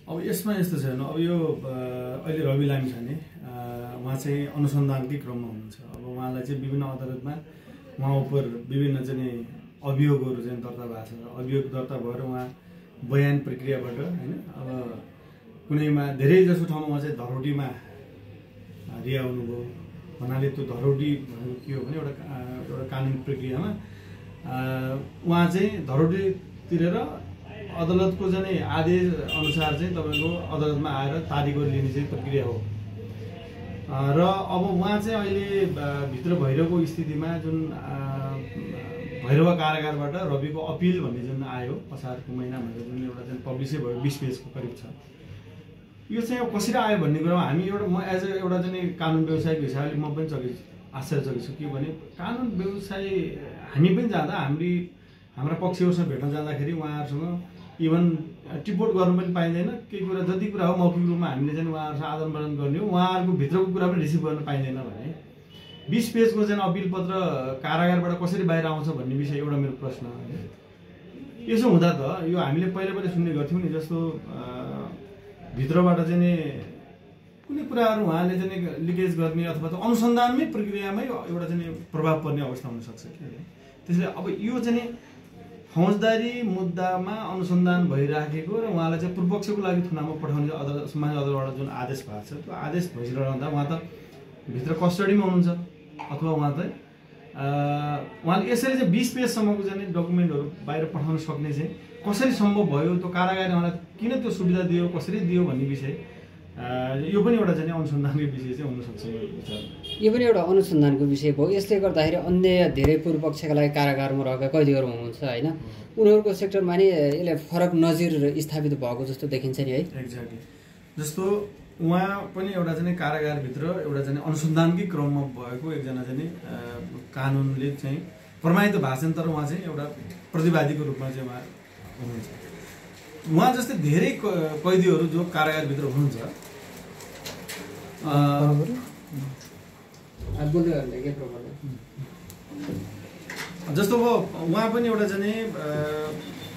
अब यसमा यस्तो छ अब यो अहिले रवि लामिछाने उहाँ चाहिँ अनुसन्धानकै क्रममा हुनुहुन्छ। अब उहाँलाई चाहिँ विभिन्न अदालतमा उहाँ उप विभिन्न चाहिँ अभियोगहरू चाहिँ दर्ता भएको छ। अभियोग दर्ता भएर उहाँ बयान प्रक्रियाबाट हैन अब कुनैमा धेरै जसो ठाउँमा उहाँ चाहिँ धरोटीमा रिहा हुनुभयो। भन्नाले त्यो धरोटी भनेको के हो भने एउटा कानुन प्रक्रियामा उहाँ चाहिँ धरोटी तिरेर अदालतको चाहिँ आदेश अनुसार चाहिँ तपाईको अदालतमा आएर तारिख लिने चाहिँ प्रक्रिया हो। र अब उहाँ चाहिँ अहिले भित्र भइरहेको स्थितिमा जुन भैरवा कारागारबाट रविको अपिल भन्ने जुन आयो असारको महिना भनेर जुन एउटा चाहिँ पब्लिसै भयो 20 पेजको करिब छ। यो चाहिँ कसरी आयो भन्ने कुरामा हामी म एज एउटा चाहिँ कानुन व्यवसायको हिसाबले म पनि आश्चर्यचकित छु। के भने कानुन व्यवसाय हामी पनि जाँदा हाम्रा पक्षहरूसँग भेट्न जाँदाखेरि उहाँहरूसँग इभन टिपोट गर्नु पनि पाइँदैन। केही कुरा जति कुरा हो मौखिक रूपमा हामीले चाहिँ उहाँहरूसँग आदान प्रदान गर्ने हो, उहाँहरूको भित्रको कुरा पनि रिसिभ गर्न पाइँदैन भने 20 पेजको चाहिँ अपिल पत्र कारागारबाट कसरी बाहिर आउँछ भन्ने विषय एउटा मेरो प्रश्न हो। यसो हुँदा त यो हामीले पहिला सुन्ने गर्थ्यौँ नि, जस्तो भित्रबाट चाहिँ कुनै कुराहरू उहाँले चाहिँ लिकेज गर्ने अथवा त अनुसन्धानमै प्रक्रियामै एउटा चाहिँ प्रभाव पर्ने अवस्था हुनसक्छ कि। त्यसैले अब यो चाहिँ फौजदारी मुद्दामा अनुसन्धान भइराखेको र उहाँलाई चाहिँ पूर्वपक्षको लागि थुनामा पठाउने अदालत सामान्य अदालतबाट जुन आदेश भएको छ त्यो आदेश भइरहँदा उहाँ त भित्र कस्टडीमा हुनुहुन्छ अथवा उहाँ चाहिँ उहाँले यसरी चाहिँ 20 पेजसम्मको चाहिँ डकुमेन्टहरू बाहिर पठाउन सक्ने चाहिँ कसरी सम्भव भयो, त्यो कारागारले उहाँलाई किन त्यो सुविधा दियो, कसरी दियो भन्ने विषय यो पनि एउटा चाहिँ अनुसन्धानको विषय चाहिँ हुनसक्छ मेरो विचारमा। यो पनि एउटा अनुसन्धानको विषय भयो। यसले गर्दाखेरि अन्य धेरै पूर्वपक्षका लागि कारागारमा रहेका कैदीहरू हुनुहुन्छ होइन, उनीहरूको सेक्टरमा नि यसले फरक नजिर स्थापित भएको जस्तो देखिन्छ नि है। एक्ज्याक्टली, जस्तो उहाँ पनि एउटा चाहिँ कारागारभित्र एउटा चाहिँ अनुसन्धानकै क्रममा भएको एकजना चाहिँ कानुनले चाहिँ प्रमाणित भएको छ, तर उहाँ चाहिँ एउटा प्रतिवादीको रूपमा चाहिँ उहाँ हुनुहुन्छ। उहाँ जस्तै धेरै कैदीहरू जो कारागारभित्र हुनुहुन्छ, जस्तो अब उहाँ पनि एउटा चाहिँ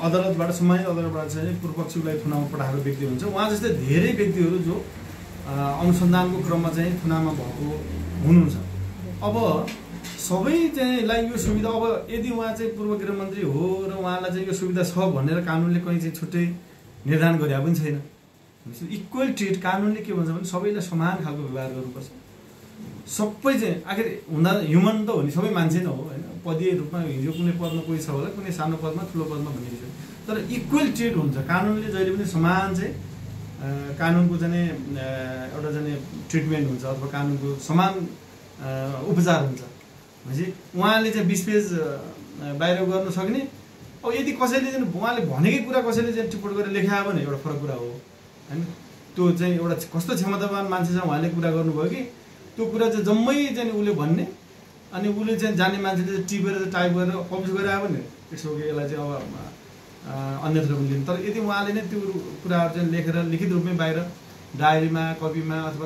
अदालतबाट सम्मानित अदालतबाट चाहिँ पूर्वपक्षलाई थुनामा पठाएको व्यक्ति हुन्छ। उहाँ जस्तै धेरै व्यक्तिहरू जो अनुसन्धानको क्रममा चाहिँ थुनामा भएको हुनुहुन्छ। अब सबै चाहिँलाई यो सुविधा, अब यदि उहाँ चाहिँ पूर्व गृहमन्त्री हो र उहाँलाई चाहिँ यो सुविधा छ भनेर कानुनले कहीँ चाहिँ छुट्टै निर्धारण गरे पनि छैन। इक्वल ट्रिट कानुनले के भन्छ भने सबैलाई समान खालको व्यवहार गर्नुपर्छ। सबै चाहिँ आखिर हुँदा ह्युमन त हो नि, सबै मान्छे नै हो होइन। पदीय रूपमा हिजो कुनै पदमा कोही छ होला, कुनै सानो पदमा ठुलो पदमा भन्ने विषय, तर इक्वल ट्रिट हुन्छ। कानुनले जहिले पनि समान चाहिँ कानुनको चाहिँ एउटा चाहिँ ट्रिटमेन्ट हुन्छ अथवा कानुनको समान उपचार हुन्छ। भनेपछि उहाँले चाहिँ 20 पेज बाहिर गर्न सक्ने, अब यदि कसैले चाहिँ उहाँले भनेकै कुरा कसैले चाहिँ टिप्पण गरेर लेखायो भने एउटा फरक कुरा हो होइन। त्यो चाहिँ एउटा कस्तो क्षमतावान मान्छेसँग उहाँले कुरा गर्नुभयो कि त्यो कुरा चाहिँ जम्मै चाहिँ उसले भन्ने, अनि उसले चाहिँ जाने मान्छेले चाहिँ टिपेर टाइप गरेर पब्लिस गरेर भने त्यसो कि यसलाई चाहिँ अब अन्यत्र पनि लिनु। तर यदि उहाँले नै त्यो कुराहरू चाहिँ लेखेर लिखित रूपमै बाहिर डायरीमा, कपीमा अथवा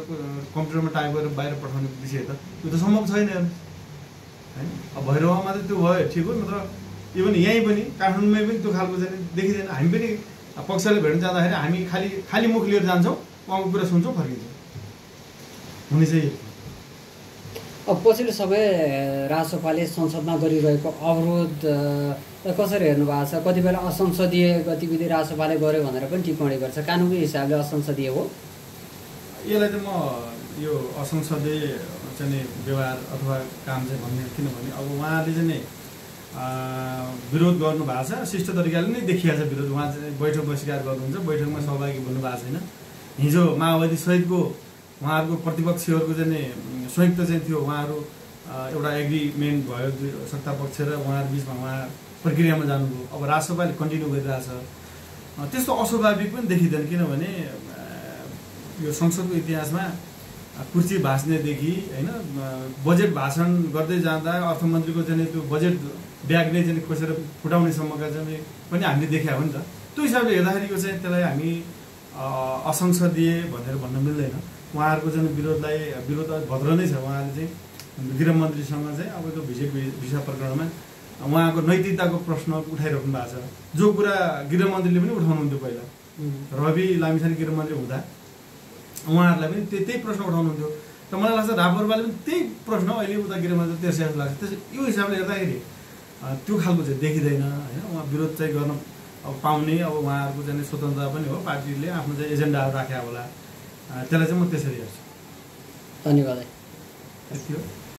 कम्प्युटरमा टाइप गरेर बाहिर पठाउने विषय त त्यो त सम्भव छैन होइन। अब भैरवामा त त्यो भयो ठिक हो, नत्र इभन यहीँ पनि काठमाडौँमै पनि त्यो खालको चाहिँ देखिँदैन। हामी पनि पक्षले भेट्न जाँदाखेरि हामी खाली मुख लिएर जान्छौँ, उहाँको कुरा सुन्छौँ, फर्किन्छौँ। हुने चाहिँ अब पछिल्लो समय राजसभाले संसदमा गरिरहेको अवरोध कसरी हेर्नु भएको छ? कति बेला असंसदीय गतिविधि राजसभाले गर्यो भनेर पनि टिप्पणी गर्छ। कानुनी हिसाबले असंसदीय हो यसलाई चाहिँ म यो असंसदीय चाहिँ व्यवहार अथवा काम चाहिँ भन्ने, किनभने अब उहाँले चाहिँ विरोध गर्नु भएको छ, शिष्ट तरिकाले नै देखिहाल्छ विरोध। उहाँ चाहिँ बैठक बहिष्कार गर्नुहुन्छ, बैठकमा सहभागी हुनु भएको छैन। हिजो माओवादी सहितको उहाँहरूको प्रतिपक्षीहरूको चाहिँ संयुक्त चाहिँ थियो, उहाँहरू एउटा एग्रिमेन्ट भयो सत्ता पक्ष र उहाँहरू बिचमा, उहाँ प्रक्रियामा जानुभयो। अब राजसभाले कन्टिन्यू गरिरहेछ, त्यस्तो अस्वाभाविक पनि देखिँदैन। किनभने यो संसदको इतिहासमा कुर्सी भाँच्नेदेखि होइन बजेट भाषण गर्दै जाँदा अर्थमन्त्रीको चाहिँ त्यो बजेट ब्याग नै चाहिँ खोसेर फुटाउनेसम्मका चाहिँ पनि हामीले देख्या हो नि त। त्यो हिसाबले हेर्दाखेरिको चाहिँ त्यसलाई हामी असंसदीय भनेर भन्न मिल्दैन। उहाँहरूको चाहिँ विरोध भद्र नै छ। उहाँले चाहिँ गृहमन्त्रीसँग चाहिँ अब त्यो भिसा प्रकरणमा उहाँको नैतिकताको प्रश्न उठाइराख्नु भएको छ, जो कुरा गृहमन्त्रीले पनि उठाउनुहुन्थ्यो पहिला। रवि लामिछाने गिरिमले हुँदा उहाँहरूलाई पनि त्यही प्रश्न उठाउनुहुन्थ्यो र मलाई लाग्छ रापरपाले पनि त्यही प्रश्न अहिले उता गिरिमले त्यसै जस्तो लाग्छ। यो हिसाबले हेर्दाखेरि त्यो खालको चाहिँ देखिँदैन होइन। उहाँ विरोध चाहिँ गर्न अब पाउने अब उहाँहरूको चाहिँ स्वतन्त्रता पनि हो, पार्टीले आफ्नो चाहिँ एजेन्डाहरू राखेको होला, त्यसलाई चाहिँ म त्यसरी हेर्छु। धन्यवाद। यति हो।